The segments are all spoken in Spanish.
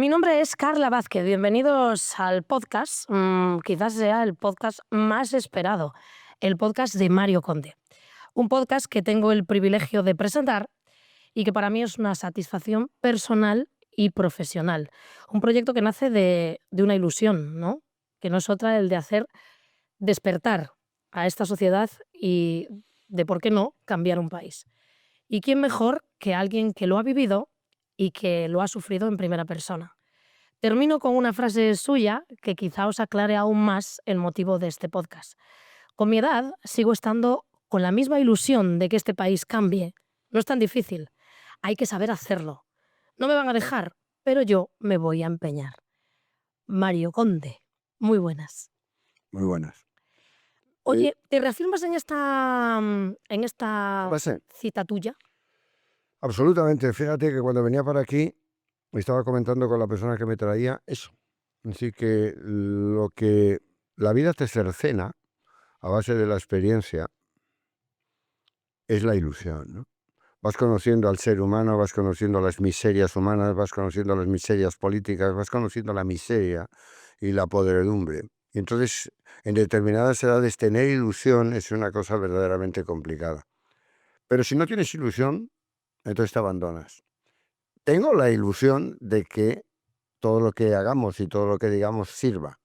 Mi nombre es Carla Vázquez. Bienvenidos al podcast. Quizás sea el podcast más esperado, el podcast de Mario Conde. Un podcast que tengo el privilegio de presentar y que para mí es una satisfacción personal y profesional. Un proyecto que nace de una ilusión, ¿no? Que no es otra el de hacer despertar a esta sociedad y de, ¿por qué no?, cambiar un país. ¿Y quién mejor que alguien que lo ha vivido y que lo ha sufrido en primera persona? Termino con una frase suya que quizá os aclare aún más el motivo de este podcast. Con mi edad sigo estando con la misma ilusión de que este país cambie. No es tan difícil. Hay que saber hacerlo. No me van a dejar, pero yo me voy a empeñar. Mario Conde, muy buenas. Muy buenas. Oye, ¿te reafirmas en ¿Qué esta pasa? cita tuya? Absolutamente. Fíjate que cuando venía para aquí, estaba comentando con la persona que me traía eso. Así que la vida te cercena a base de la experiencia es la ilusión, ¿no? Vas conociendo al ser humano, vas conociendo las miserias humanas, vas conociendo las miserias políticas, vas conociendo la miseria y la podredumbre. Y entonces, en determinadas edades, tener ilusión es una cosa verdaderamente complicada. Pero si no tienes ilusión, entonces te abandonas. Tengo la ilusión de que todo lo que hagamos y todo lo que digamos sirva.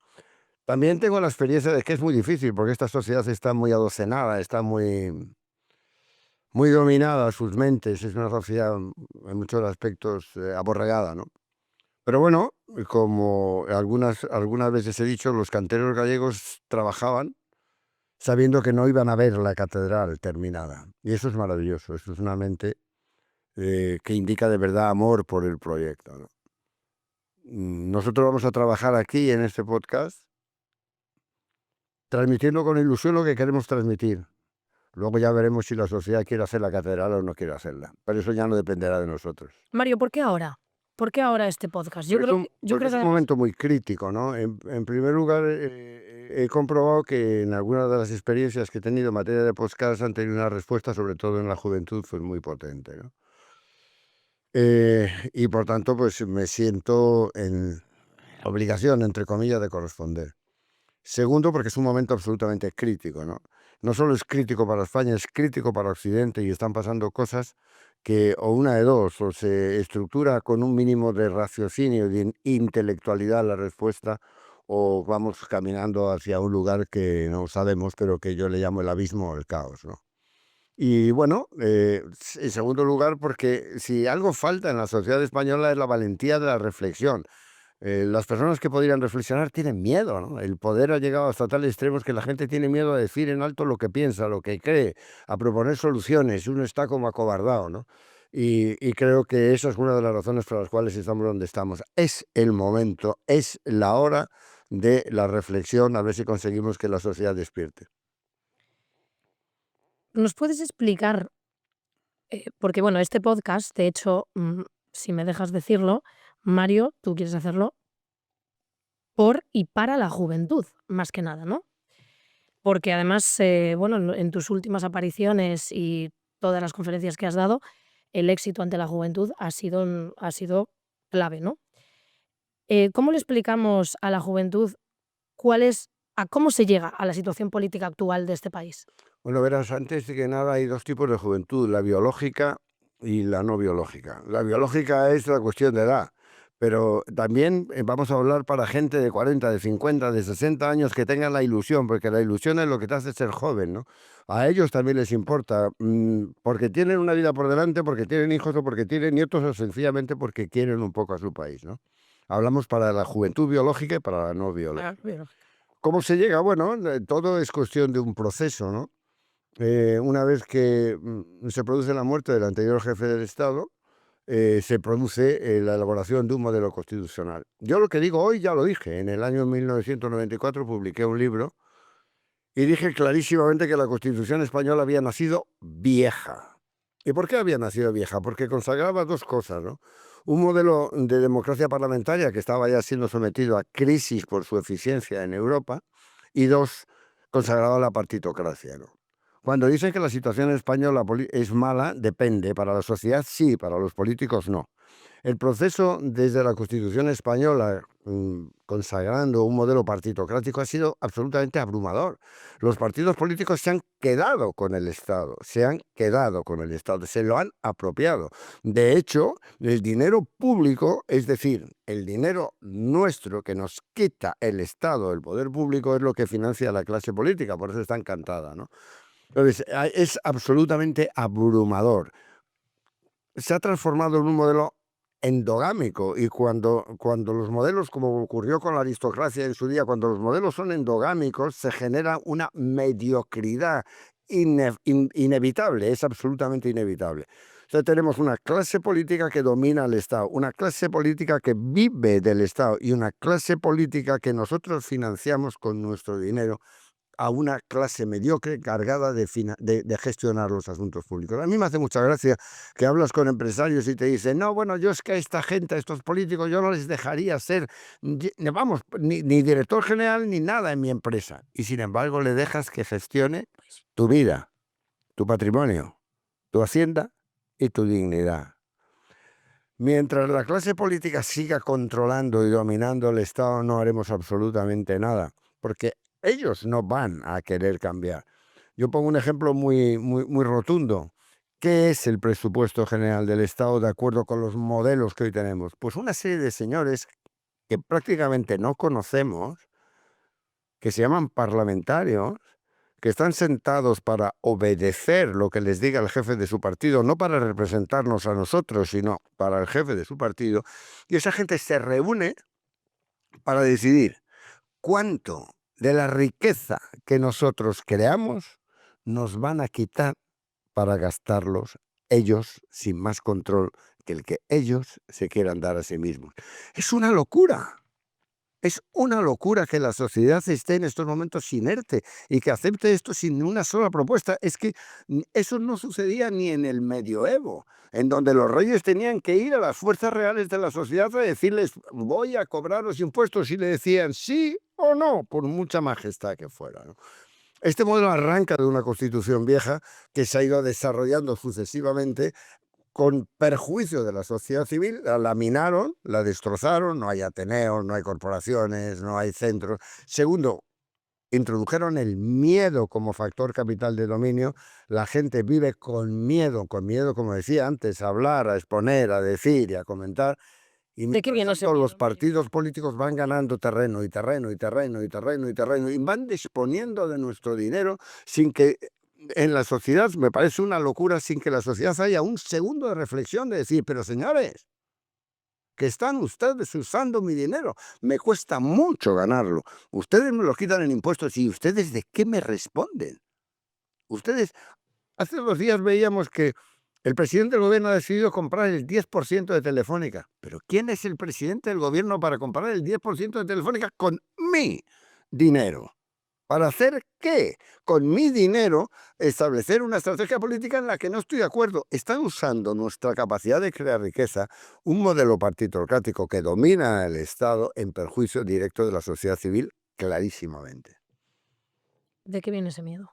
También tengo la experiencia de que es muy difícil porque esta sociedad está muy adocenada, está muy dominada sus mentes, es una sociedad en muchos aspectos aborregada, ¿no? Pero bueno, como algunas veces he dicho, los canteros gallegos trabajaban sabiendo que no iban a ver la catedral terminada. Y eso es maravilloso, eso es una mente que indica de verdad amor por el proyecto, ¿no? Nosotros vamos a trabajar aquí en este podcast transmitiendo con ilusión lo que queremos transmitir. Luego ya veremos si la sociedad quiere hacer la catedral o no quiere hacerla. Pero eso ya no dependerá de nosotros. Mario, ¿por qué ahora? ¿Por qué ahora este podcast? Yo creo Porque que es un además... momento muy crítico, ¿no? En primer lugar, he comprobado que en algunas de las experiencias que he tenido en materia de podcast han tenido una respuesta, sobre todo en la juventud, pues muy potente, ¿no? Y por tanto, pues me siento en obligación, entre comillas, de corresponder. Segundo, porque es un momento absolutamente crítico, ¿no? No solo es crítico para España, es crítico para Occidente y están pasando cosas que o una de dos, o se estructura con un mínimo de raciocinio y de intelectualidad la respuesta, o vamos caminando hacia un lugar que no sabemos, pero que yo le llamo el abismo o el caos, ¿no? Y bueno, en segundo lugar, porque si algo falta en la sociedad española es la valentía de la reflexión. Las personas que podrían reflexionar tienen miedo, ¿no? El poder ha llegado hasta tales extremos que la gente tiene miedo a decir en alto lo que piensa, lo que cree, a proponer soluciones. Uno está como acobardado, ¿no? Y creo que esa es una de las razones por las cuales estamos donde estamos. Es el momento, es la hora de la reflexión, a ver si conseguimos que la sociedad despierte. ¿Nos puedes explicar? Porque bueno, este podcast, de hecho, si me dejas decirlo, Mario, tú quieres hacerlo por y para la juventud, más que nada, ¿no? Porque además, bueno, en tus últimas apariciones y todas las conferencias que has dado, el éxito ante la juventud ha sido clave, ¿no? ¿Cómo le explicamos a la juventud cómo se llega a la situación política actual de este país? Bueno, verás, antes de que nada hay dos tipos de juventud, la biológica y la no biológica. La biológica es la cuestión de edad, pero también vamos a hablar para gente de 40, de 50, de 60 años que tengan la ilusión, porque la ilusión es lo que te hace ser joven, ¿no? A ellos también les importa, porque tienen una vida por delante, porque tienen hijos o porque tienen nietos o sencillamente porque quieren un poco a su país, ¿no? Hablamos para la juventud biológica y para la no Ah, biológica. biológica. ¿Cómo se llega? Bueno, todo es cuestión de un proceso, ¿no? Una vez que se produce la muerte del anterior jefe del Estado, se produce la elaboración de un modelo constitucional. Yo lo que digo hoy ya lo dije. En el año 1994 publiqué un libro y dije clarísimamente que la Constitución española había nacido vieja. ¿Y por qué había nacido vieja? Porque consagraba dos cosas, ¿no? Un modelo de democracia parlamentaria que estaba ya siendo sometido a crisis por su eficiencia en Europa, y dos, consagraba la partitocracia, ¿no? Cuando dicen que la situación española es mala, depende. Para la sociedad sí, para los políticos no. El proceso desde la Constitución española, consagrando un modelo partitocrático, ha sido absolutamente abrumador. Los partidos políticos se han quedado con el Estado, se lo han apropiado. De hecho, el dinero público, es decir, el dinero nuestro que nos quita el Estado, el poder público, es lo que financia a la clase política, por eso está encantada, ¿no? Entonces, es absolutamente abrumador. Se ha transformado en un modelo endogámico, y cuando los modelos, como ocurrió con la aristocracia en su día, cuando los modelos son endogámicos, se genera una mediocridad inevitable, es absolutamente inevitable. O sea, tenemos una clase política que domina al Estado, una clase política que vive del Estado y una clase política que nosotros financiamos con nuestro dinero a una clase mediocre cargada de gestionar los asuntos públicos. A mí me hace mucha gracia que hablas con empresarios y te dicen, no, bueno, yo es que a esta gente, a estos políticos, yo no les dejaría ser, vamos, ni director general ni nada en mi empresa. Y sin embargo le dejas que gestione tu vida, tu patrimonio, tu hacienda y tu dignidad. Mientras la clase política siga controlando y dominando el Estado, no haremos absolutamente nada, porque ellos no van a querer cambiar. Yo pongo un ejemplo muy rotundo. ¿Qué es el presupuesto general del Estado de acuerdo con los modelos que hoy tenemos? Pues una serie de señores que prácticamente no conocemos, que se llaman parlamentarios, que están sentados para obedecer lo que les diga el jefe de su partido, no para representarnos a nosotros, sino para el jefe de su partido, y esa gente se reúne para decidir cuánto de la riqueza que nosotros creamos nos van a quitar para gastarlos ellos sin más control que el que ellos se quieran dar a sí mismos. Es una locura. Es una locura que la sociedad esté en estos momentos inerte y que acepte esto sin una sola propuesta. Es que eso no sucedía ni en el medioevo, en donde los reyes tenían que ir a las fuerzas reales de la sociedad a decirles, voy a cobrar los impuestos, y le decían sí o no, por mucha majestad que fuera, ¿no? Este modelo arranca de una constitución vieja que se ha ido desarrollando sucesivamente con perjuicio de la sociedad civil. La laminaron, la destrozaron, no hay ateneos, no hay corporaciones, no hay centros. Segundo, introdujeron el miedo como factor capital de dominio. La gente vive con miedo, como decía antes, a hablar, a exponer, a decir y a comentar. Y ¿De qué mientras viene ese tanto, los miedo, Mario? partidos políticos van ganando terreno y terreno y terreno y terreno y terreno, y van disponiendo de nuestro dinero sin que en la sociedad, me parece una locura, sin que la sociedad haya un segundo de reflexión de decir, pero señores, que están ustedes usando mi dinero, me cuesta mucho ganarlo, ustedes me lo quitan en impuestos, y ustedes ¿de qué me responden? Ustedes, hace 2 días veíamos que el presidente del gobierno ha decidido comprar el 10% de Telefónica. ¿Pero quién es el presidente del gobierno para comprar el 10% de Telefónica con mi dinero? ¿Para hacer qué? Con mi dinero, establecer una estrategia política en la que no estoy de acuerdo. Están usando nuestra capacidad de crear riqueza, un modelo partitocrático que domina el Estado, en perjuicio directo de la sociedad civil, clarísimamente. ¿De qué viene ese miedo?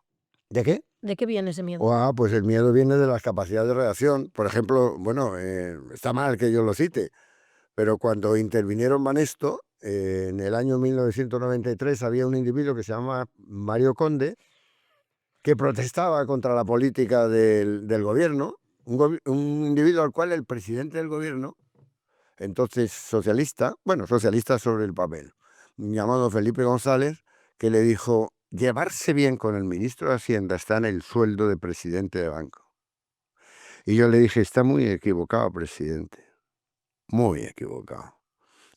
¿De qué? ¿De qué viene ese miedo? Pues el miedo viene de las capacidades de reacción. Por ejemplo, bueno, está mal que yo lo cite, pero cuando intervinieron Banesto, en el año 1993 había un individuo que se llama Mario Conde, que protestaba contra la política del gobierno, un individuo al cual el presidente del gobierno, entonces socialista, bueno, socialista sobre el papel, llamado Felipe González, que le dijo, llevarse bien con el ministro de Hacienda está en el sueldo de presidente de banco. Y yo le dije, está muy equivocado, presidente, muy equivocado.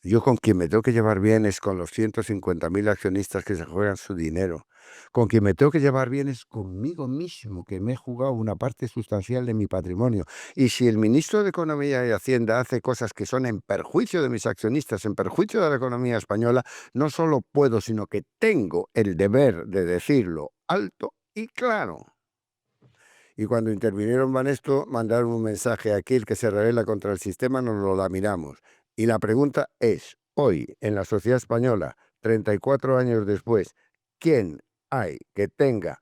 Yo con quien me tengo que llevar bien es con los 150.000 accionistas que se juegan su dinero. Con quien me tengo que llevar bien es conmigo mismo, que me he jugado una parte sustancial de mi patrimonio. Y si el ministro de Economía y Hacienda hace cosas que son en perjuicio de mis accionistas, en perjuicio de la economía española, no solo puedo, sino que tengo el deber de decirlo alto y claro. Y cuando intervinieron Banesto, mandaron un mensaje: aquí el que se rebela contra el sistema nos lo laminamos. Y la pregunta es, hoy, en la sociedad española, 34 años después, ¿quién hay que tenga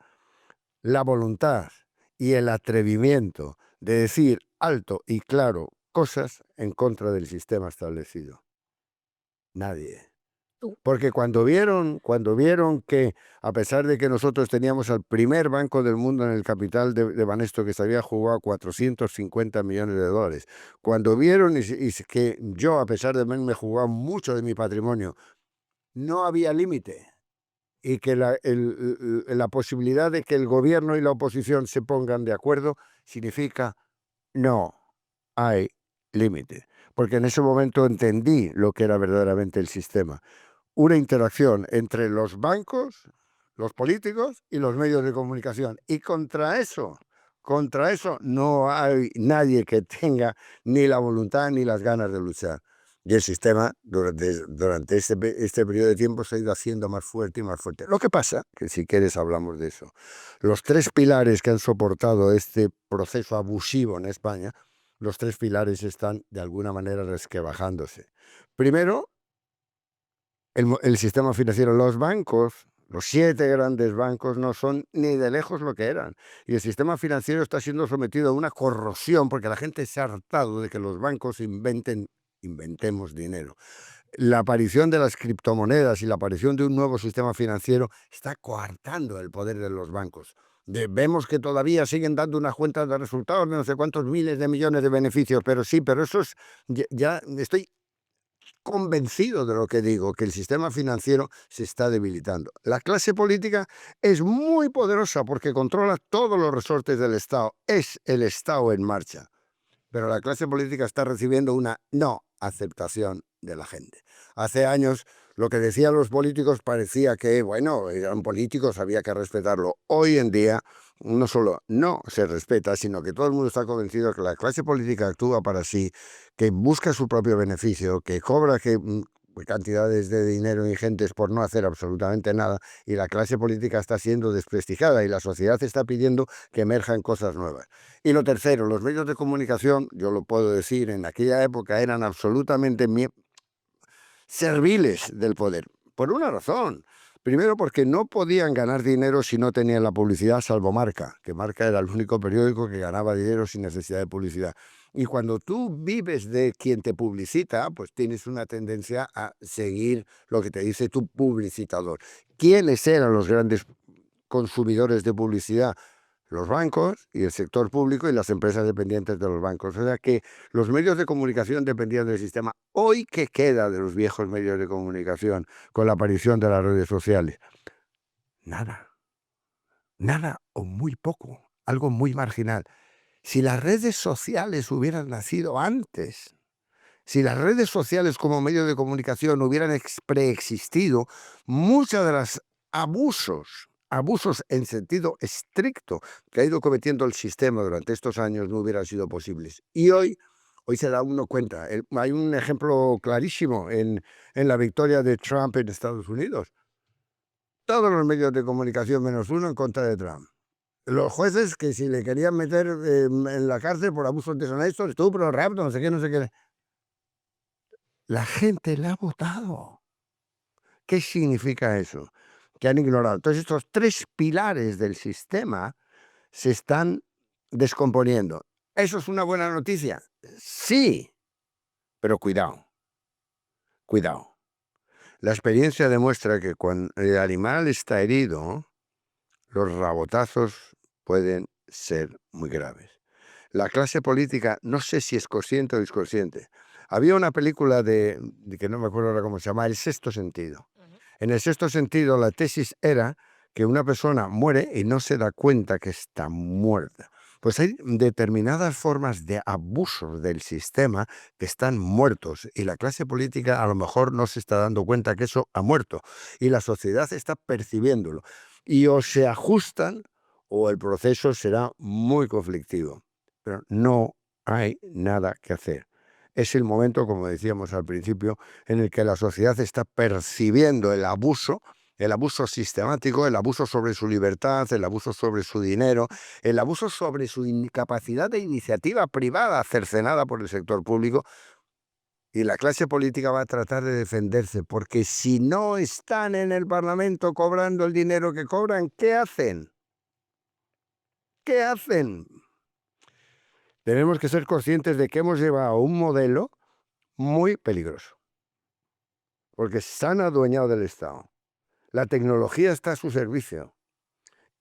la voluntad y el atrevimiento de decir alto y claro cosas en contra del sistema establecido? Nadie. Tú. Porque cuando vieron que, a pesar de que nosotros teníamos al primer banco del mundo en el capital de Banesto, que se había jugado 450 millones de dólares, cuando vieron que yo, a pesar de haberme jugado mucho de mi patrimonio, no había límite, y que la posibilidad de que el gobierno y la oposición se pongan de acuerdo significa no hay límite. Porque en ese momento entendí lo que era verdaderamente el sistema. Una interacción entre los bancos, los políticos y los medios de comunicación. Y contra eso no hay nadie que tenga ni la voluntad ni las ganas de luchar. Y el sistema durante este periodo de tiempo se ha ido haciendo más fuerte y más fuerte. Lo que pasa, que si quieres hablamos de eso, los tres pilares que han soportado este proceso abusivo en España, los tres pilares están de alguna manera resquebajándose. Primero, el sistema financiero, los bancos, los 7 grandes bancos no son ni de lejos lo que eran. Y el sistema financiero está siendo sometido a una corrosión porque la gente se ha hartado de que los bancos inventemos dinero. La aparición de las criptomonedas y la aparición de un nuevo sistema financiero está coartando el poder de los bancos. Vemos que todavía siguen dando unas cuentas de resultados de no sé cuántos miles de millones de beneficios, pero sí, pero eso es, ya estoy convencido de lo que digo, que el sistema financiero se está debilitando. La clase política es muy poderosa porque controla todos los resortes del Estado. Es el Estado en marcha. Pero la clase política está recibiendo una no aceptación de la gente. Hace años lo que decían los políticos parecía que, bueno, eran políticos, había que respetarlo. Hoy en día no solo no se respeta, sino que todo el mundo está convencido de que la clase política actúa para sí, que busca su propio beneficio, que cobra cantidades de dinero ingentes por no hacer absolutamente nada, y la clase política está siendo desprestigiada y la sociedad está pidiendo que emerjan cosas nuevas. Y lo tercero, los medios de comunicación, yo lo puedo decir, en aquella época eran absolutamente serviles del poder, por una razón. Primero, porque no podían ganar dinero si no tenían la publicidad, salvo Marca, que Marca era el único periódico que ganaba dinero sin necesidad de publicidad. Y cuando tú vives de quien te publicita, pues tienes una tendencia a seguir lo que te dice tu publicitador. ¿Quiénes eran los grandes consumidores de publicidad? Los bancos y el sector público y las empresas dependientes de los bancos. O sea que los medios de comunicación dependían del sistema. Hoy, ¿qué queda de los viejos medios de comunicación con la aparición de las redes sociales? Nada, nada o muy poco, algo muy marginal. Si las redes sociales hubieran nacido antes, si las redes sociales como medio de comunicación hubieran preexistido, muchos de los abusos en sentido estricto que ha ido cometiendo el sistema durante estos años no hubieran sido posibles. Y hoy se da uno cuenta. Hay un ejemplo clarísimo en la victoria de Trump en Estados Unidos. Todos los medios de comunicación menos uno en contra de Trump. Los jueces que si le querían meter en la cárcel por abusos deshonestos, estupro, rapto, no sé qué, no sé qué. La gente la ha votado. ¿Qué significa eso? Que han ignorado. Entonces, estos tres pilares del sistema se están descomponiendo. ¿Eso es una buena noticia? Sí, pero cuidado, cuidado. La experiencia demuestra que cuando el animal está herido, los rabotazos pueden ser muy graves. La clase política, no sé si es consciente o inconsciente. Había una película de que no me acuerdo ahora cómo se llama, El sexto sentido. En el sexto sentido, la tesis era que una persona muere y no se da cuenta que está muerta. Pues hay determinadas formas de abusos del sistema que están muertos y la clase política a lo mejor no se está dando cuenta que eso ha muerto y la sociedad está percibiéndolo. Y o se ajustan o el proceso será muy conflictivo. Pero no hay nada que hacer. Es el momento, como decíamos al principio, en el que la sociedad está percibiendo el abuso sistemático, el abuso sobre su libertad, el abuso sobre su dinero, el abuso sobre su incapacidad de iniciativa privada cercenada por el sector público. Y la clase política va a tratar de defenderse, porque si no están en el Parlamento cobrando el dinero que cobran, ¿qué hacen? ¿Qué hacen? Tenemos que ser conscientes de que hemos llevado a un modelo muy peligroso, porque se han adueñado del Estado. La tecnología está a su servicio.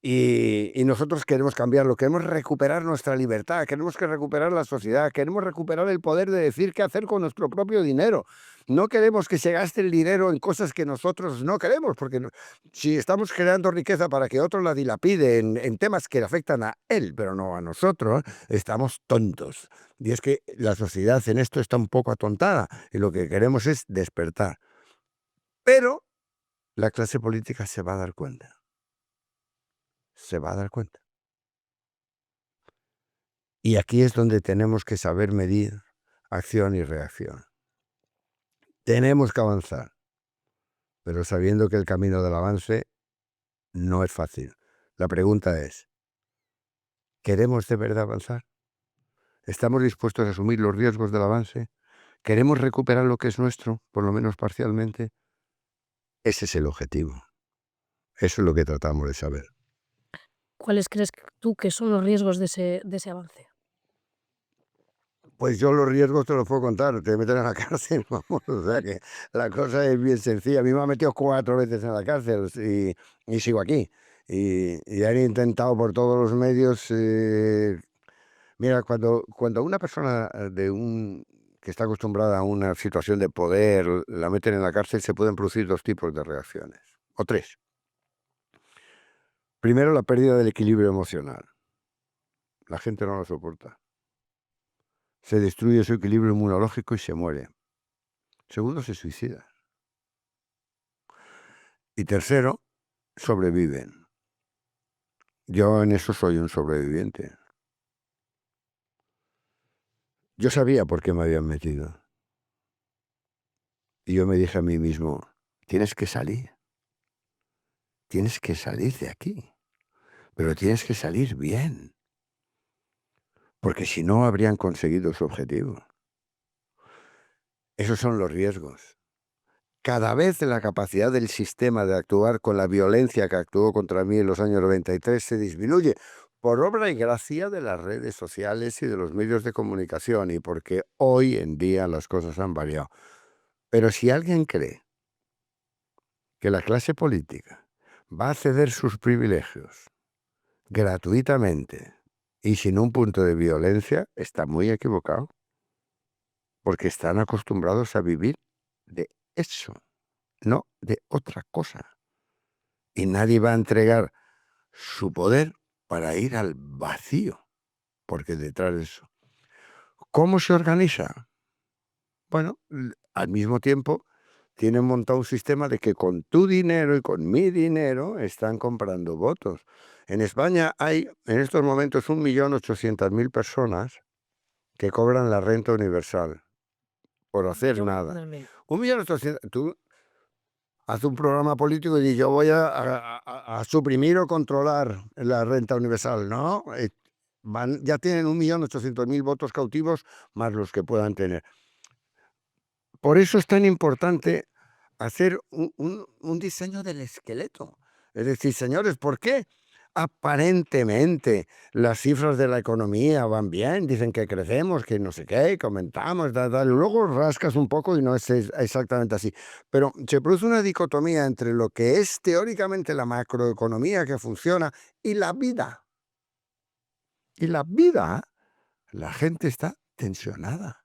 Y nosotros queremos cambiarlo, queremos recuperar nuestra libertad, queremos recuperar la sociedad, queremos recuperar el poder de decir qué hacer con nuestro propio dinero. No queremos que se gaste el dinero en cosas que nosotros no queremos, porque si estamos creando riqueza para que otro la dilapide en temas que le afectan a él, pero no a nosotros, estamos tontos. Y es que la sociedad en esto está un poco atontada y lo que queremos es despertar. Pero la clase política se va a dar cuenta. Se va a dar cuenta. Y aquí es donde tenemos que saber medir acción y reacción. Tenemos que avanzar, pero sabiendo que el camino del avance no es fácil. La pregunta es, ¿queremos de verdad avanzar? ¿Estamos dispuestos a asumir los riesgos del avance? ¿Queremos recuperar lo que es nuestro, por lo menos parcialmente? Ese es el objetivo. Eso es lo que tratamos de saber. ¿Cuáles crees tú que son los riesgos de ese avance? Pues yo los riesgos te los puedo contar, te meten en la cárcel, vamos, o sea que la cosa es bien sencilla. A mí me han metido 4 veces en la cárcel y sigo aquí. Y han intentado por todos los medios. Mira, cuando una persona que está acostumbrada a una situación de poder la meten en la cárcel, se pueden producir 2 tipos de reacciones, o 3. Primero, la pérdida del equilibrio emocional. La gente no lo soporta. Se destruye su equilibrio inmunológico y se muere. Segundo, se suicida. Y tercero, sobreviven. Yo en eso soy un sobreviviente. Yo sabía por qué me habían metido. Y yo me dije a mí mismo, tienes que salir. Tienes que salir de aquí. Pero tienes que salir bien. Porque si no, habrían conseguido su objetivo. Esos son los riesgos. Cada vez la capacidad del sistema de actuar con la violencia que actuó contra mí en los años 93 se disminuye por obra y gracia de las redes sociales y de los medios de comunicación y porque hoy en día las cosas han variado. Pero si alguien cree que la clase política va a ceder sus privilegios gratuitamente y sin un punto de violencia, está muy equivocado, porque están acostumbrados a vivir de eso, no de otra cosa. Y nadie va a entregar su poder para ir al vacío, porque detrás de eso. ¿Cómo se organiza? Bueno, al mismo tiempo tienen montado un sistema de que con tu dinero y con mi dinero están comprando votos. En España hay en estos momentos 1.800.000 personas que cobran la renta universal por hacer nada. 1.800.000. Tú haz un programa político y di, yo voy a suprimir o controlar la renta universal. No, ya tienen 1.800.000 votos cautivos más los que puedan tener. Por eso es tan importante hacer un diseño del esqueleto. Es decir, señores, ¿por qué aparentemente las cifras de la economía van bien? Dicen que crecemos, que no sé qué, comentamos, luego rascas un poco y no es exactamente así. Pero se produce una dicotomía entre lo que es teóricamente la macroeconomía que funciona y la vida. Y la vida, la gente está tensionada.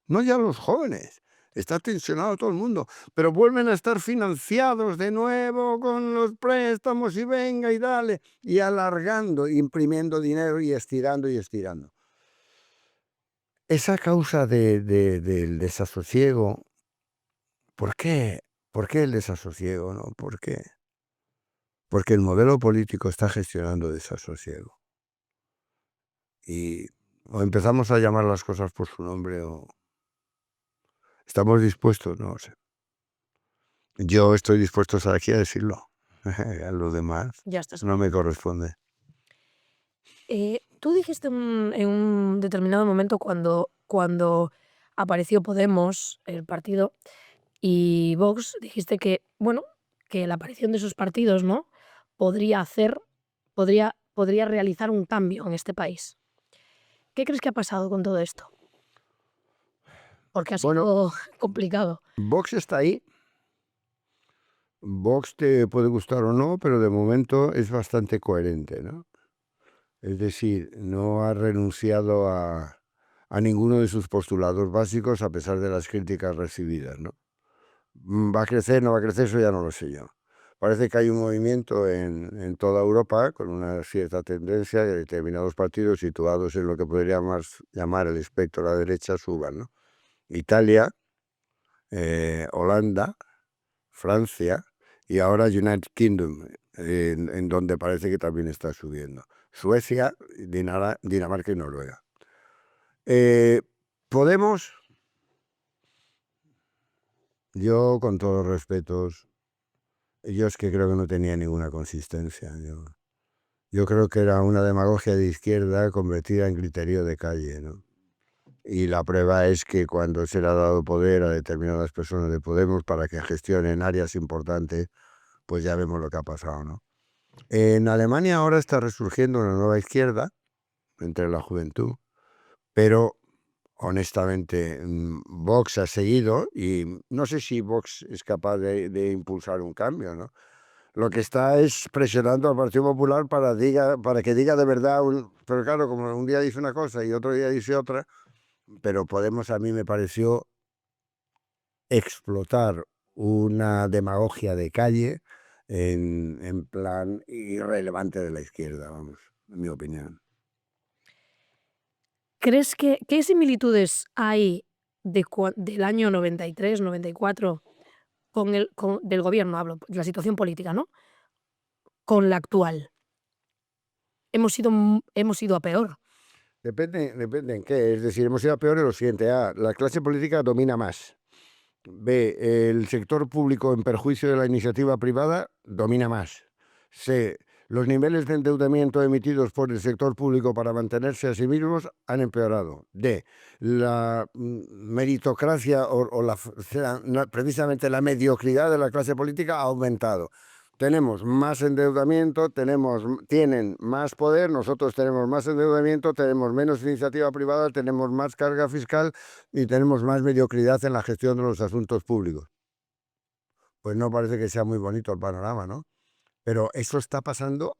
No ya los jóvenes. Está tensionado todo el mundo, pero vuelven a estar financiados de nuevo con los préstamos y venga y dale, y alargando, imprimiendo dinero y estirando y estirando. Esa causa del desasosiego, ¿por qué? ¿Por qué el desasosiego? ¿No? ¿Por qué? Porque el modelo político está gestionando desasosiego. Y o empezamos a llamar las cosas por su nombre o estamos dispuestos, no sé. Yo estoy dispuesto a estar aquí a decirlo. A lo demás Ya estás. no me corresponde. Tú dijiste en un determinado momento cuando apareció Podemos, el partido, y Vox, dijiste que, bueno, que la aparición de esos partidos, ¿no? Podría realizar un cambio en este país. ¿Qué crees que ha pasado con todo esto? Porque ha Bueno, sido complicado. Vox está ahí. Vox te puede gustar o no, pero de momento es bastante coherente, ¿no? Es decir, no ha renunciado a ninguno de sus postulados básicos a pesar de las críticas recibidas, ¿no? ¿Va a crecer, no va a crecer? Eso ya no lo sé yo. Parece que hay un movimiento en toda Europa con una cierta tendencia de determinados partidos situados en lo que podríamos llamar el espectro a la derecha suban, ¿no? Italia, Holanda, Francia y ahora United Kingdom, en donde parece que también está subiendo. Suecia, Dinamarca y Noruega. Podemos, yo con todos los respetos, yo es que creo que no tenía ninguna consistencia. Yo creo que era una demagogia de izquierda convertida en criterio de calle, ¿no? Y la prueba es que cuando se le ha dado poder a determinadas personas de Podemos para que gestionen áreas importantes, pues ya vemos lo que ha pasado, ¿no? En Alemania ahora está resurgiendo una nueva izquierda entre la juventud, pero honestamente Vox ha seguido y no sé si Vox es capaz de impulsar un cambio, ¿no? Lo que está es presionando al Partido Popular para que diga de verdad, pero claro, como un día dice una cosa y otro día dice otra, pero Podemos a mí me pareció explotar una demagogia de calle en plan irrelevante de la izquierda, vamos, en mi opinión. ¿Crees que qué similitudes hay del año 93, 94 del gobierno, hablo, de la situación política, ¿no? Con la actual. Hemos ido a peor. Depende en qué. Es decir, hemos ido a peor en lo siguiente. A, la clase política domina más. B, el sector público en perjuicio de la iniciativa privada domina más. C, los niveles de endeudamiento emitidos por el sector público para mantenerse a sí mismos han empeorado. D, la meritocracia precisamente la mediocridad de la clase política ha aumentado. Tenemos más endeudamiento, tienen más poder, nosotros tenemos más endeudamiento, tenemos menos iniciativa privada, tenemos más carga fiscal y tenemos más mediocridad en la gestión de los asuntos públicos. Pues no parece que sea muy bonito el panorama, ¿no? Pero eso está pasando,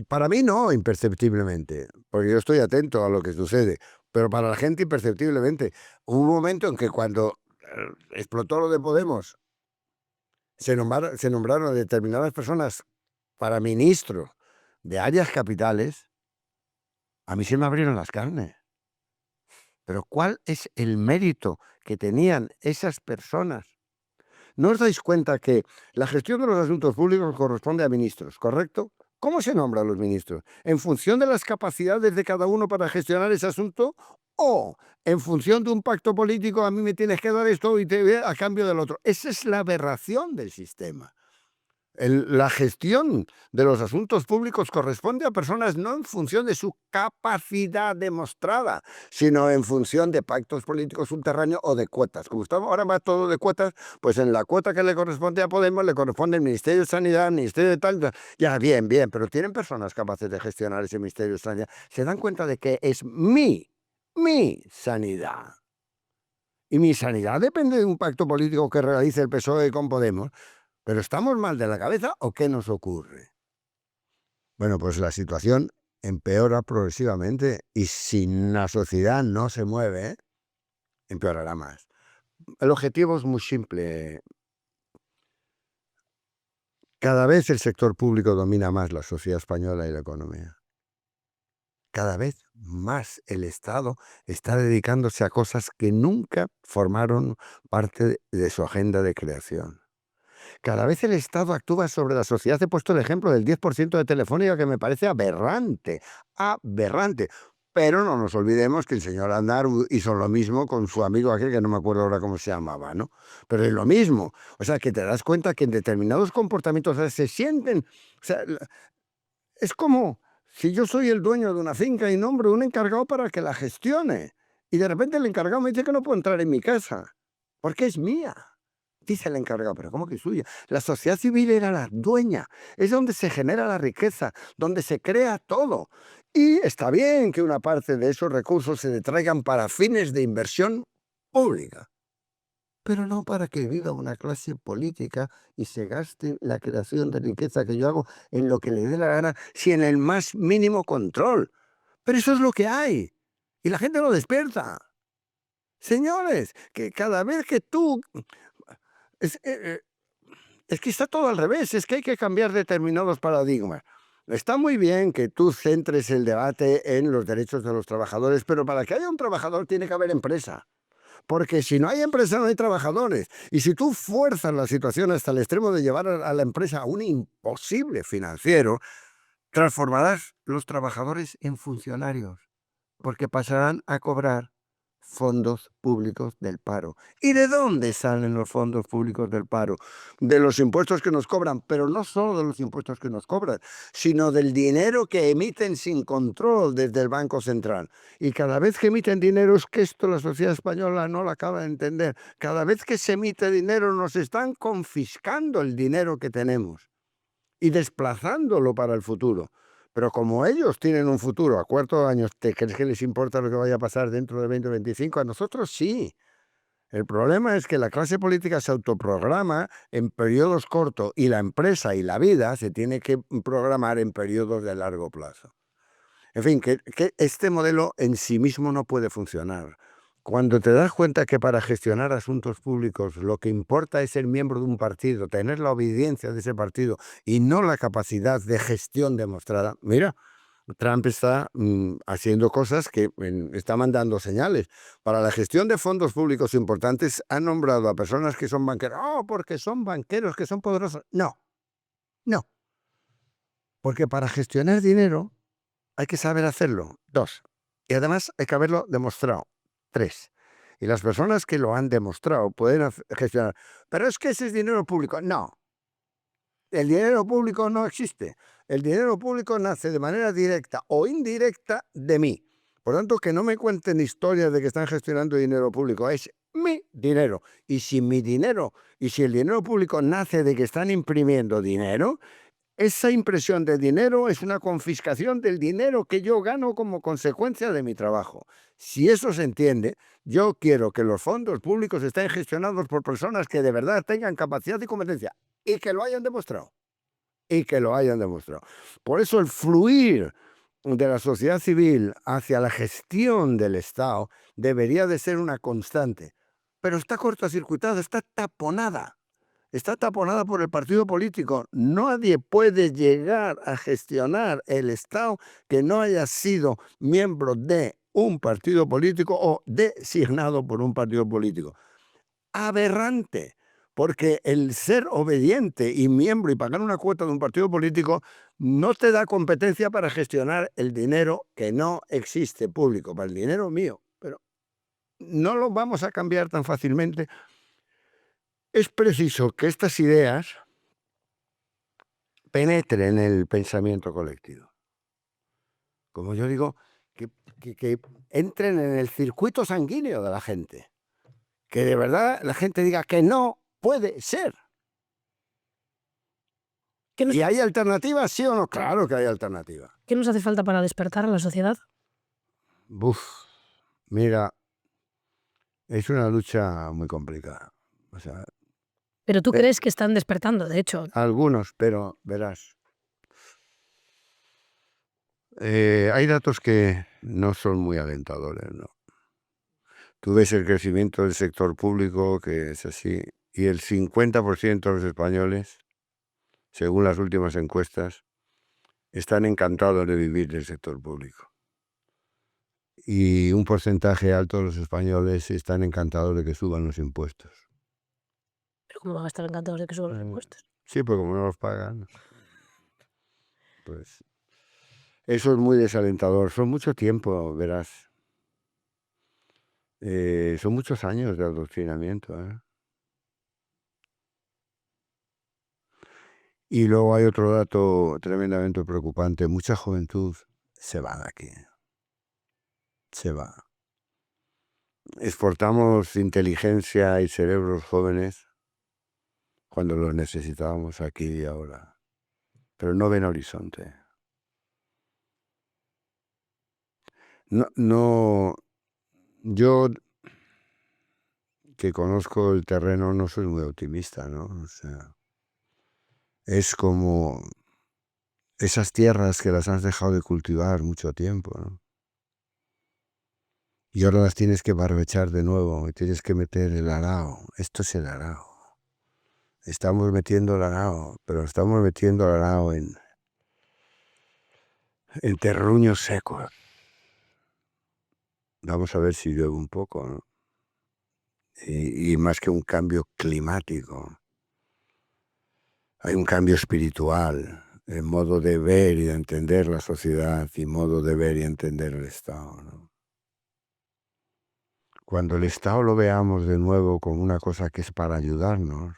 para mí no imperceptiblemente, porque yo estoy atento a lo que sucede, pero para la gente imperceptiblemente. Hubo un momento en que cuando explotó lo de Podemos, se nombraron a determinadas personas para ministros de áreas capitales, a mí se me abrieron las carnes. Pero ¿cuál es el mérito que tenían esas personas? ¿No os dais cuenta que la gestión de los asuntos públicos corresponde a ministros, correcto? ¿Cómo se nombran los ministros? ¿En función de las capacidades de cada uno para gestionar ese asunto? ¿O en función de un pacto político, a mí me tienes que dar esto y te a cambio del otro? Esa es la aberración del sistema. La gestión de los asuntos públicos corresponde a personas no en función de su capacidad demostrada, sino en función de pactos políticos subterráneos o de cuotas. Como ahora va todo de cuotas, pues en la cuota que le corresponde a Podemos le corresponde el Ministerio de Sanidad, el Ministerio de tal. Ya, bien, pero tienen personas capaces de gestionar ese Ministerio de Sanidad. Se dan cuenta de que es mi sanidad. Y mi sanidad depende de un pacto político que realice el PSOE con Podemos. ¿Pero estamos mal de la cabeza o qué nos ocurre? Bueno, pues la situación empeora progresivamente y si la sociedad no se mueve, empeorará más. El objetivo es muy simple. Cada vez el sector público domina más la sociedad española y la economía. Cada vez más el Estado está dedicándose a cosas que nunca formaron parte de su agenda de creación. Cada vez el Estado actúa sobre la sociedad. He puesto el ejemplo del 10% de Telefónica, que me parece aberrante, aberrante. Pero no nos olvidemos que el señor Aznar hizo lo mismo con su amigo aquel, que no me acuerdo ahora cómo se llamaba, ¿no? Pero es lo mismo. O sea, que te das cuenta que en determinados comportamientos se sienten... O sea, es como si yo soy el dueño de una finca y nombro un encargado para que la gestione. Y de repente el encargado me dice que no puedo entrar en mi casa, porque es mía. Dice el encargado, pero ¿cómo que es suya? La sociedad civil era la dueña, es donde se genera la riqueza, donde se crea todo. Y está bien que una parte de esos recursos se detraigan para fines de inversión pública, pero no para que viva una clase política y se gaste la creación de riqueza que yo hago en lo que le dé la gana, sin el más mínimo control. Pero eso es lo que hay. Y la gente lo despierta. Señores, que cada vez que tú... Es, es que está todo al revés, es que hay que cambiar determinados paradigmas. Está muy bien que tú centres el debate en los derechos de los trabajadores, pero para que haya un trabajador tiene que haber empresa. Porque si no hay empresa, no hay trabajadores. Y si tú fuerzas la situación hasta el extremo de llevar a la empresa a un imposible financiero, transformarás los trabajadores en funcionarios, porque pasarán a cobrar fondos públicos del paro. ¿Y de dónde salen los fondos públicos del paro? De los impuestos que nos cobran, pero no solo de los impuestos que nos cobran, sino del dinero que emiten sin control desde el Banco Central. Y cada vez que emiten dinero, es que esto la sociedad española no lo acaba de entender, cada vez que se emite dinero nos están confiscando el dinero que tenemos y desplazándolo para el futuro. Pero como ellos tienen un futuro a 4 años, ¿te crees que les importa lo que vaya a pasar dentro de 20 o 25? A nosotros sí. El problema es que la clase política se autoprograma en periodos cortos y la empresa y la vida se tiene que programar en periodos de largo plazo. En fin, que este modelo en sí mismo no puede funcionar. Cuando te das cuenta que para gestionar asuntos públicos lo que importa es ser miembro de un partido, tener la obediencia de ese partido y no la capacidad de gestión demostrada, mira, Trump está haciendo cosas que está mandando señales. Para la gestión de fondos públicos importantes ha nombrado a personas que son banqueros. Oh, porque son banqueros, que son poderosos. No, no, porque para gestionar dinero hay que saber hacerlo. 2. Y además hay que haberlo demostrado. 3. Y las personas que lo han demostrado pueden gestionar. Pero es que ese es dinero público. No, el dinero público no existe. El dinero público nace de manera directa o indirecta de mí. Por tanto, que no me cuenten historias de que están gestionando dinero público. Es mi dinero. Y si mi dinero, y si el dinero público nace de que están imprimiendo dinero, esa impresión de dinero es una confiscación del dinero que yo gano como consecuencia de mi trabajo. Si eso se entiende, yo quiero que los fondos públicos estén gestionados por personas que de verdad tengan capacidad y competencia y que lo hayan demostrado. Y que lo hayan demostrado. Por eso el fluir de la sociedad civil hacia la gestión del Estado debería de ser una constante. Pero está cortocircuitada, está taponada. Está taponada por el partido político. Nadie puede llegar a gestionar el Estado que no haya sido miembro de un partido político o designado por un partido político. Aberrante, porque el ser obediente y miembro y pagar una cuota de un partido político no te da competencia para gestionar el dinero que no existe público, para el dinero mío. Pero no lo vamos a cambiar tan fácilmente. Es preciso que estas ideas penetren en el pensamiento colectivo. Como yo digo, que entren en el circuito sanguíneo de la gente. Que de verdad la gente diga que no puede ser. ¿Y hay alternativas, sí o no? Claro que hay alternativas. ¿Qué nos hace falta para despertar a la sociedad? Mira, es una lucha muy complicada. O sea, Pero tú crees que están despertando, de hecho. algunos, pero verás. Hay datos que no son muy alentadores, ¿no? Tú ves el crecimiento del sector público, que es así, y el 50% de los españoles, según las últimas encuestas, están encantados de vivir del sector público. Y un porcentaje alto de los españoles están encantados de que suban los impuestos. ¿Pero cómo van a estar encantados de que suban los impuestos? Sí, porque como no los pagan, pues eso es muy desalentador. Son mucho tiempo, verás. Son muchos años de adoctrinamiento, ¿eh? Y luego hay otro dato tremendamente preocupante. Mucha juventud se va de aquí. Se va. Exportamos inteligencia y cerebros jóvenes cuando los necesitábamos aquí y ahora. Pero no ven horizonte. no, yo que conozco el terreno no soy muy optimista, ¿no? O sea, es como esas tierras que las has dejado de cultivar mucho tiempo, ¿no? Y ahora las tienes que barbechar de nuevo y tienes que meter el arao. Esto es el arao. Estamos metiendo el arao, pero estamos metiendo el arao en terruños secos. Vamos a ver si llueve un poco, ¿no? Y más que un cambio climático, hay un cambio espiritual, en modo de ver y de entender la sociedad y modo de ver y entender el Estado, ¿no? Cuando el Estado lo veamos de nuevo como una cosa que es para ayudarnos,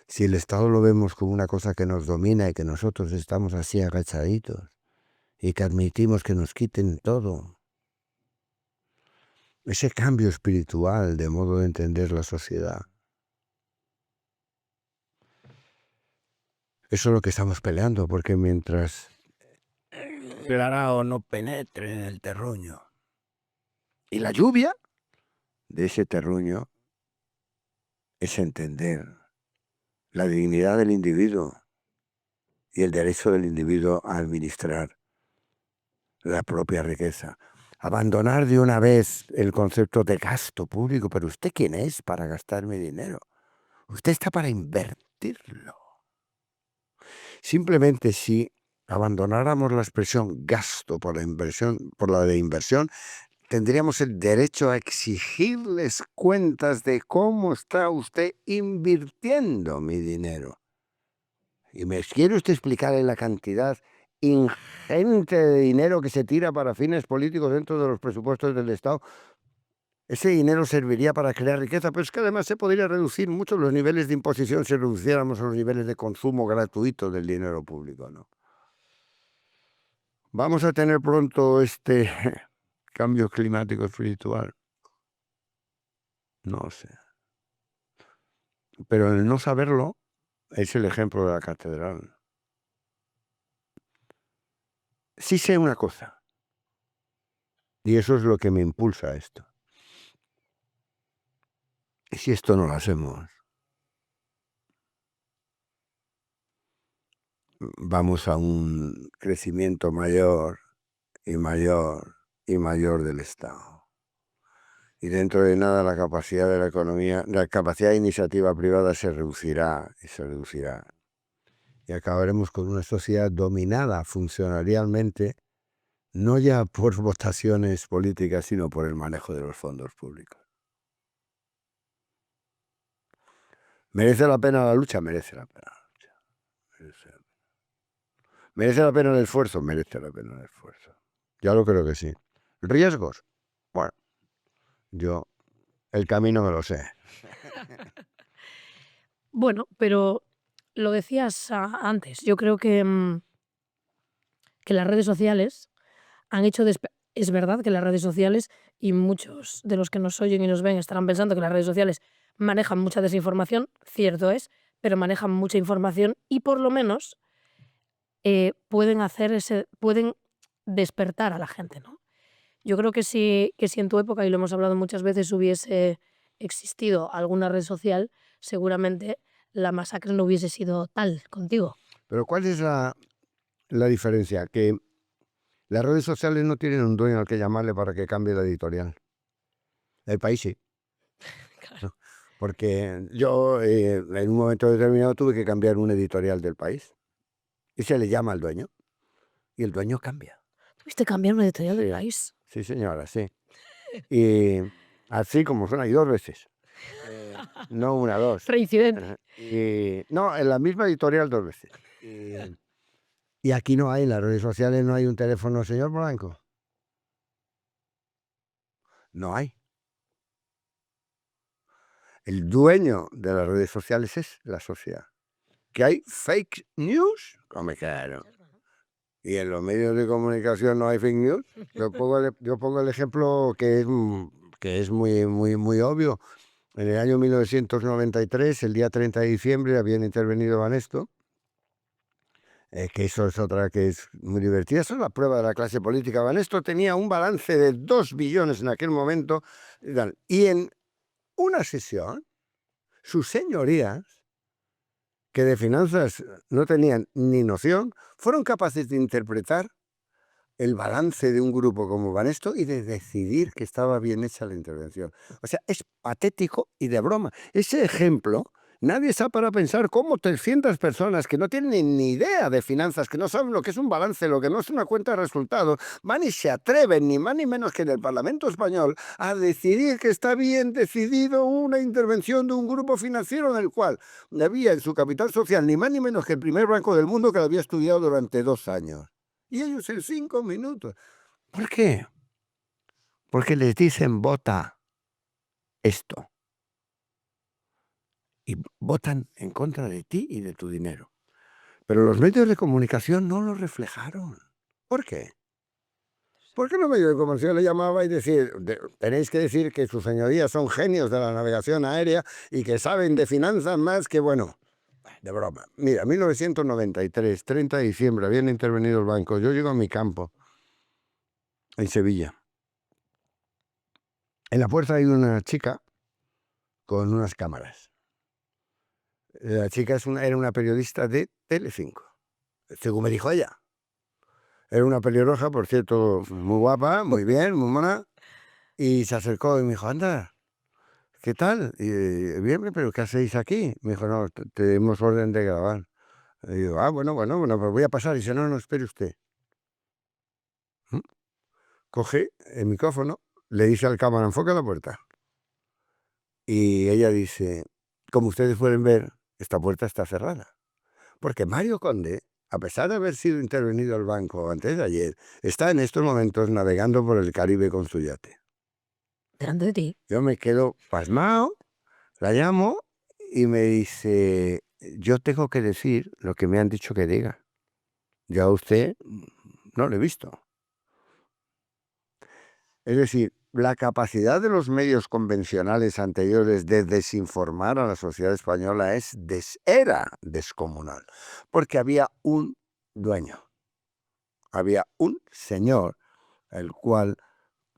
si el Estado lo vemos como una cosa que nos domina y que nosotros estamos así agachaditos y que admitimos que nos quiten todo, ese cambio espiritual de modo de entender la sociedad, eso es lo que estamos peleando, porque mientras el arao no penetre en el terruño y la lluvia de ese terruño es entender la dignidad del individuo y el derecho del individuo a administrar la propia riqueza. Abandonar de una vez el concepto de gasto público. ¿Pero usted quién es para gastar mi dinero? Usted está para invertirlo. Simplemente si abandonáramos la expresión gasto por la de inversión, tendríamos el derecho a exigirles cuentas de cómo está usted invirtiendo mi dinero. ¿Y me quiere usted explicar la cantidad ingente de dinero que se tira para fines políticos dentro de los presupuestos del Estado? Ese dinero serviría para crear riqueza, pero es que además se podría reducir mucho los niveles de imposición si reduciéramos los niveles de consumo gratuito del dinero público, ¿no? Vamos a tener pronto este cambio climático espiritual. No sé. Pero el no saberlo es el ejemplo de la catedral. Sí sé una cosa, y eso es lo que me impulsa a esto. Y si esto no lo hacemos, vamos a un crecimiento mayor y mayor y mayor del Estado. Y dentro de nada la capacidad de la economía, la capacidad de iniciativa privada se reducirá y se reducirá. Y acabaremos con una sociedad dominada funcionarialmente, no ya por votaciones políticas, sino por el manejo de los fondos públicos. ¿Merece la pena la lucha? Merece la pena la lucha. ¿Merece la pena el esfuerzo? Merece la pena el esfuerzo. Ya lo creo que sí. ¿Riesgos? Bueno, yo el camino me lo sé. Bueno, pero lo decías antes, yo creo que las redes sociales han hecho es verdad que las redes sociales, y muchos de los que nos oyen y nos ven estarán pensando que las redes sociales manejan mucha desinformación, cierto es, pero manejan mucha información y por lo menos pueden despertar a la gente, ¿no? Yo creo que si en tu época, y lo hemos hablado muchas veces, hubiese existido alguna red social, seguramente la masacre no hubiese sido tal contigo. Pero ¿cuál es la diferencia? Que las redes sociales no tienen un dueño al que llamarle para que cambie la editorial. El País sí. Claro. Porque yo en un momento determinado tuve que cambiar un editorial del País. Y se le llama al dueño. Y el dueño cambia. ¿Tuviste que cambiar una editorial del País? Sí, señora, sí. Y así como suena, y 2 veces. No una, 2. Reincidente. Y, no, en la misma editorial 2 veces. Y aquí no hay, en las redes sociales no hay un teléfono, señor Blanco. No hay. El dueño de las redes sociales es la sociedad. ¿Que hay fake news? Come claro. Y en los medios de comunicación no hay fake news. Yo pongo el ejemplo que es muy, muy, muy obvio. En el año 1993, el día 30 de diciembre, habían intervenido Banesto que eso es otra que es muy divertida. Eso es la prueba de la clase política. Banesto tenía un balance de 2 billones en aquel momento. Y en una sesión, sus señorías, que de finanzas no tenían ni noción, fueron capaces de interpretar el balance de un grupo como Banesto y de decidir que estaba bien hecha la intervención. O sea, es patético y de broma. Ese ejemplo, nadie está para pensar cómo 300 personas que no tienen ni idea de finanzas, que no saben lo que es un balance, lo que no es una cuenta de resultados, van y se atreven, ni más ni menos que en el Parlamento español, a decidir que está bien decidido una intervención de un grupo financiero en el cual había en su capital social ni más ni menos que el primer banco del mundo que lo había estudiado durante 2 años. Y ellos en 5 minutos. ¿Por qué? Porque les dicen vota esto. Y votan en contra de ti y de tu dinero. Pero los medios de comunicación no lo reflejaron. ¿Por qué? ¿Por qué los medios de comunicación le llamaba y decir, tenéis que decir que sus señorías son genios de la navegación aérea y que saben de finanzas más que, bueno, de broma? Mira, 1993, 30 de diciembre, habían intervenido el banco. Yo llego a mi campo, en Sevilla. En la puerta hay una chica con unas cámaras. La chica era una periodista de Telecinco, según me dijo ella. Era una pelirroja, por cierto, muy guapa, muy bien, muy mona. Y se acercó y me dijo, anda, ¿qué tal? Y bien, pero ¿qué hacéis aquí? Me dijo, no, tenemos orden de grabar. Y digo, bueno, pues voy a pasar. Y dice, no, espere usted. ¿Mm? Coge el micrófono, le dice al cámara, enfoca la puerta. Y ella dice, como ustedes pueden ver, esta puerta está cerrada. Porque Mario Conde, a pesar de haber sido intervenido el banco antes de ayer, está en estos momentos navegando por el Caribe con su yate. Delante de ti. Yo me quedo pasmado, la llamo y me dice, yo tengo que decir lo que me han dicho que diga. Yo a usted no lo he visto. Es decir, la capacidad de los medios convencionales anteriores de desinformar a la sociedad española era descomunal, porque había un dueño, había un señor, el cual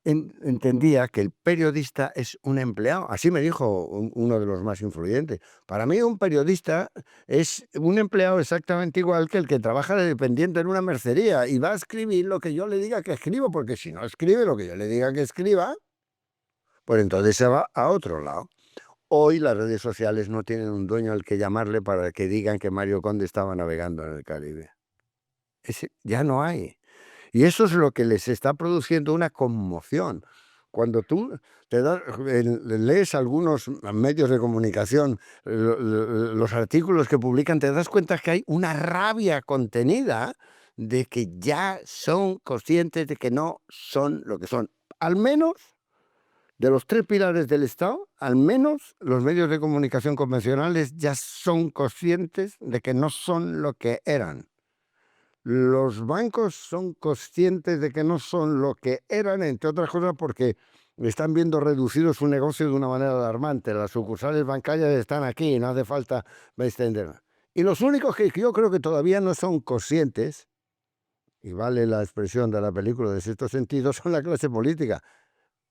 entendía que el periodista es un empleado. Así me dijo uno de los más influyentes. Para mí un periodista es un empleado exactamente igual que el que trabaja de dependiente en una mercería y va a escribir lo que yo le diga que escribo, porque si no escribe lo que yo le diga que escriba, pues entonces se va a otro lado. Hoy las redes sociales no tienen un dueño al que llamarle para que digan que Mario Conde estaba navegando en el Caribe. Ya no hay. Y eso es lo que les está produciendo una conmoción. Cuando tú lees algunos medios de comunicación, los artículos que publican, te das cuenta que hay una rabia contenida de que ya son conscientes de que no son lo que son. Al menos de los 3 pilares del Estado, al menos los medios de comunicación convencionales ya son conscientes de que no son lo que eran. Los bancos son conscientes de que no son lo que eran, entre otras cosas porque están viendo reducido su negocio de una manera alarmante. Las sucursales bancarias están aquí, no hace falta extender. Y los únicos que yo creo que todavía no son conscientes, y vale la expresión de la película de Sexto Sentido, son la clase política.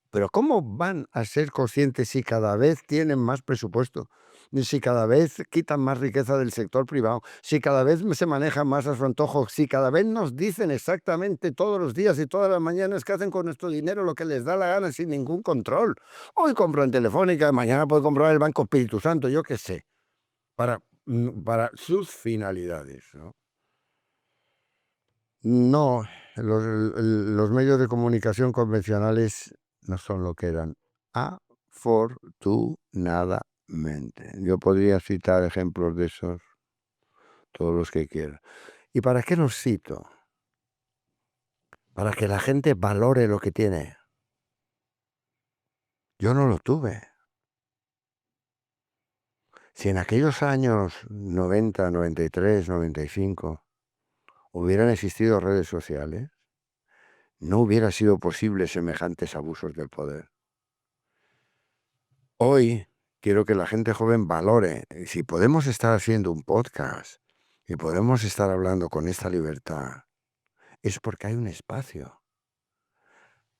Pero ¿cómo van a ser conscientes si cada vez tienen más presupuesto? Si cada vez quitan más riqueza del sector privado, si cada vez se manejan más a su antojo, si cada vez nos dicen exactamente todos los días y todas las mañanas que hacen con nuestro dinero lo que les da la gana sin ningún control? Hoy compro en Telefónica, mañana puedo comprar el Banco Espíritu Santo, yo qué sé, para sus finalidades, ¿no? No, los medios de comunicación convencionales no son lo que eran, afortunadamente. Yo podría citar ejemplos de esos, todos los que quiera. ¿Y para qué los cito? Para que la gente valore lo que tiene. Yo no lo tuve. Si en aquellos años 90, 93, 95 hubieran existido redes sociales, no hubiera sido posible semejantes abusos del poder. Hoy quiero que la gente joven valore. Si podemos estar haciendo un podcast y podemos estar hablando con esta libertad, es porque hay un espacio.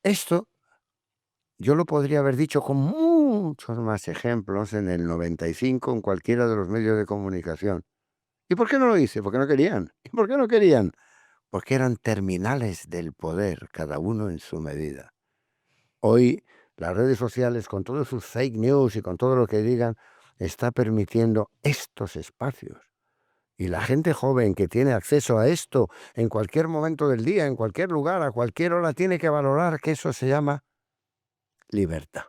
Esto yo lo podría haber dicho con muchos más ejemplos en el 95 en cualquiera de los medios de comunicación. ¿Y por qué no lo hice? Porque no querían. ¿Y por qué no querían? Porque eran terminales del poder, cada uno en su medida. Hoy las redes sociales, con todos sus fake news y con todo lo que digan, está permitiendo estos espacios. Y la gente joven que tiene acceso a esto en cualquier momento del día, en cualquier lugar, a cualquier hora, tiene que valorar que eso se llama libertad.